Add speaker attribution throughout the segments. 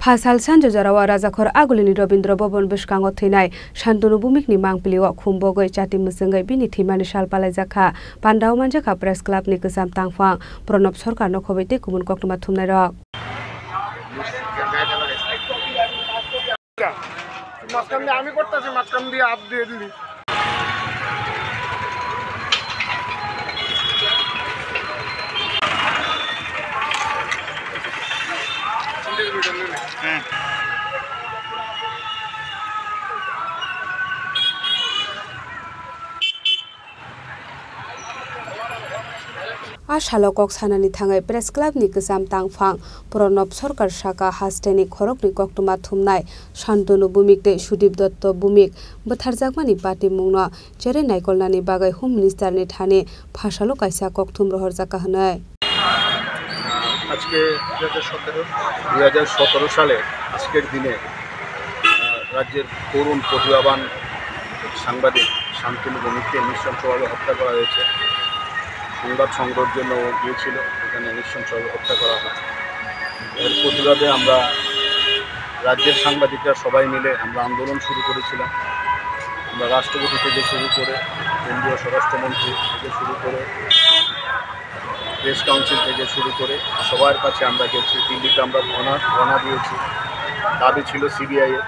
Speaker 1: Phasal Sanjo Jarawa Razakhor Agulini Robindra Bobon Bishkango Tinai, Shantunu Bumikni Mangpiliwa Kumbogoi Chati Musungai Bini Timani Shalpala Zaka, Pandau Manjaka Press Club Nikasam Tangfang, Pronop Sorka no Koviti Kumun Kokuma Tumnero.
Speaker 2: আমি করতেছি মাঝখান দিয়ে হাত দিয়ে দিলি
Speaker 1: Ashalokok Sanani Tangai Press Club Nikasam Tangfang, Pronop Sorkar Shaka Hasteni Korokni Koktuma Tumnai, Shantunu Bumik de Shudip Dotto Bumik, Butharzakmani Pati Mungna, Jere Naikolnani Bagai Home Minister Nithane, Phashalo Kaisa Koktum Rohorzaka Hanai.
Speaker 3: আজকে 2017 সালে আজকের দিনে রাজ্যের তরুণ প্রতিভাবান সাংবাদিক শান্তনু ভৌমিককে নৃশংসভাবে হত্যা করা হয়েছে। সংবাদ সংগ্রহের জন্য গিয়েছিল, এখানে নৃশংসভাবে হত্যা করা হয়। এর প্রতিবাদে আমরা রাজ্যের সাংবাদিকরা সবাই মিলে আমরা আন্দোলন শুরু করেছিলাম। আমরা রাষ্ট্রপতি থেকে শুরু করে কেন্দ্রীয় স্বরাষ্ট্রমন্ত্রী থেকে শুরু করে প্রেস কাউন্সিল থেকে শুরু করে সবার কাছে আমরা গেছি। দিল্লিতে আমরা ধর্ণা দিয়েছি। দাবি ছিল সিবিআইয়ের,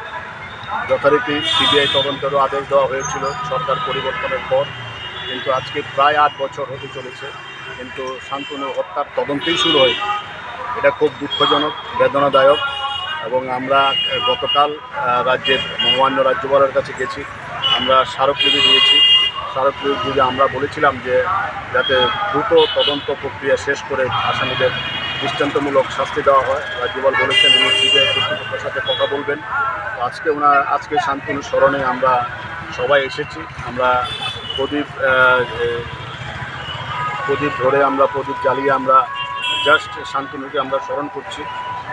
Speaker 3: যথারীতি সিবিআই তদন্তেরও আদেশ দেওয়া হয়েছিল সরকার পরিবর্তনের পর, কিন্তু আজকে প্রায় 8 বছর হতে চলেছে, কিন্তু শান্তনু হত্যার তদন্তই শুরু হয়নি। এটা খুব দুঃখজনক, বেদনাদায়ক। এবং আমরা গতকাল রাজ্যের মহামান্য রাজ্যপালের কাছে গেছি, আমরা স্মারকলিপি দিয়েছি। স্মারকলিপিতে আমরা বলেছিলাম যে যাতে দ্রুত তদন্ত প্রক্রিয়া শেষ করে আসামিদের দৃষ্টান্তমূলক শাস্তি দেওয়া হয়। রাজ্যপাল বলেছেন উনি সিবিআই কর্তৃপক্ষের সাথে কথা বলবেন। আজকে শান্তনু স্মরণে আমরা সবাই এসেছি। আমরা প্রদীপ ধরে প্রদীপ জ্বালিয়ে আমরা জাস্ট শান্তনুকে আমরা স্মরণ করছি।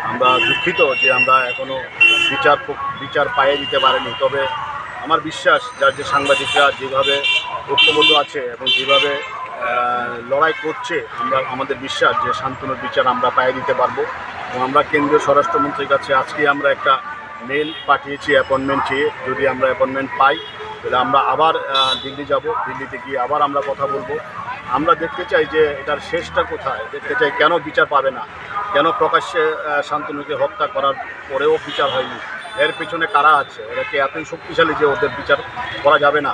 Speaker 3: আমরা দুঃখিত যে আমরা এখনও বিচার পাইয়ে দিতে পারিনি। তবে আমার বিশ্বাস যার যে সাংবাদিকরা যেভাবে ঐক্যবদ্ধ আছে এবং যেভাবে লড়াই করছে, আমাদের বিশ্বাস যে শান্তনুর বিচার আমরা পাইয়ে দিতে পারবো। এবং আমরা কেন্দ্রীয় স্বরাষ্ট্রমন্ত্রীর কাছে আজকে আমরা একটা মেল পাঠিয়েছি অ্যাপয়েন্টমেন্ট চেয়ে। যদি আমরা অ্যাপয়েন্টমেন্ট পাই তাহলে আমরা আবার দিল্লি যাব। দিল্লিতে গিয়ে আবার আমরা কথা বলবো। আমরা দেখতে চাই যে এটার শেষটা কোথায়, দেখতে চাই কেন বিচার পাবে না, কেন প্রকাশ্যে শান্তনুকে হত্যা করার পরেও বিচার হয়নি, এর পেছনে কারা আছে, এরা কি এতই শক্তিশালী যে ওদের বিচার করা যাবে না।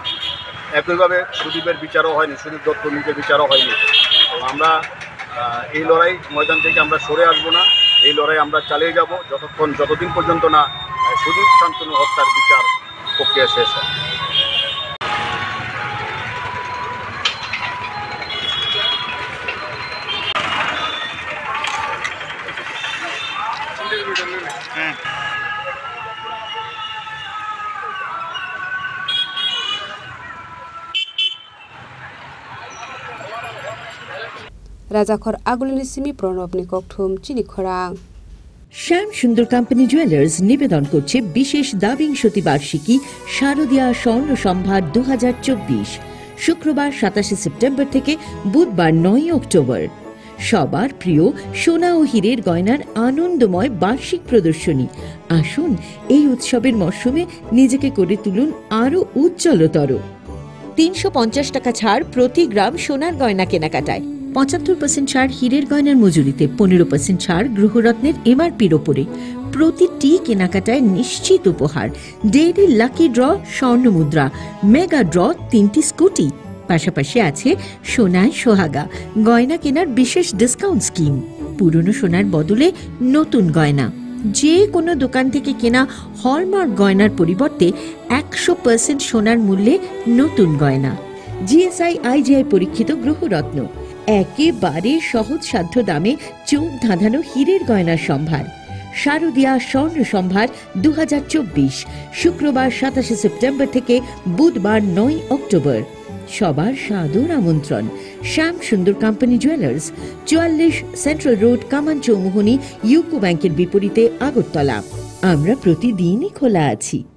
Speaker 3: একইভাবে সুদীপের বিচারও হয়নি, সুদীপ দত্ত নিজের বিচারও হয়নি। তো আমরা এই লড়াই ময়দান থেকে আমরা সরে আসবো না, এই লড়াই আমরা চালিয়ে যাব যতদিন পর্যন্ত না সুদীপ শান্তনু হত্যার বিচার প্রক্রিয়া শেষ হয়।
Speaker 1: Razakhor Agulini Simi Pronop Nikoktum Chini Khorang.
Speaker 4: শ্যাম সুন্দর কোম্পানি জুয়েলার্স নিবেদন করছে বিশেষ দাবিংশতি বার্ষিকী শারদীয়া স্বর্ণ সম্ভার 2024, শুক্রবার 27 সেপ্টেম্বর থেকে বুধবার 9 অক্টোবর। সবার প্রিয় সোনা ও হীরের গয়নার আনন্দময় বার্ষিক প্রদর্শনী। আসুন এই উৎসবের মরশুমে নিজেকে করে তুলুন আরো উজ্জ্বলতর। 350 টাকা ছাড় প্রতি গ্রাম সোনার গয়না কেনাকাটায়, 75% ছাড় হীরের গয়নার মজুরিতে, 15% ছাড় গ্রহরত্নের এমআরপির ওপরে। প্রতিটি কেনাকাটায় নিশ্চিত উপহার, ডেইলি লাকি ড্র স্বর্ণ মুদ্রা, মেগা ড্র 3টি স্কুটি। পাশাপাশি আছে সোনায় সোহাগা গয়না কেনার বিশেষ ডিসকাউন্ট স্কিম। পুরনো সোনার বদলে নতুন গয়না, যে কোনো দোকান থেকে কেনা হলমার্ক গয়নার পরিবর্তে 100% সোনার মূল্যে নতুন গয়না। জিএসআই আইজিআই পরীক্ষিত গ্রহরত্ন, একেবারে সহজসাধ্য দামে চোখ ধাঁধানো হীরের গয়নার সম্ভার। শারদীয়া স্বর্ণ সম্ভার 2024, শুক্রবার 27 সেপ্টেম্বর থেকে বুধবার 9 অক্টোবর। সবার সাদর আমন্ত্রণ। শ্যাম সুন্দর কোম্পানি জুয়েলার্স, 44 সেন্ট্রাল রোড, কামান চৌমুহনী, ইউকো ব্যাংকের বিপরীতে, আগরতলা। আমরা প্রতিদিনই খোলা আছি।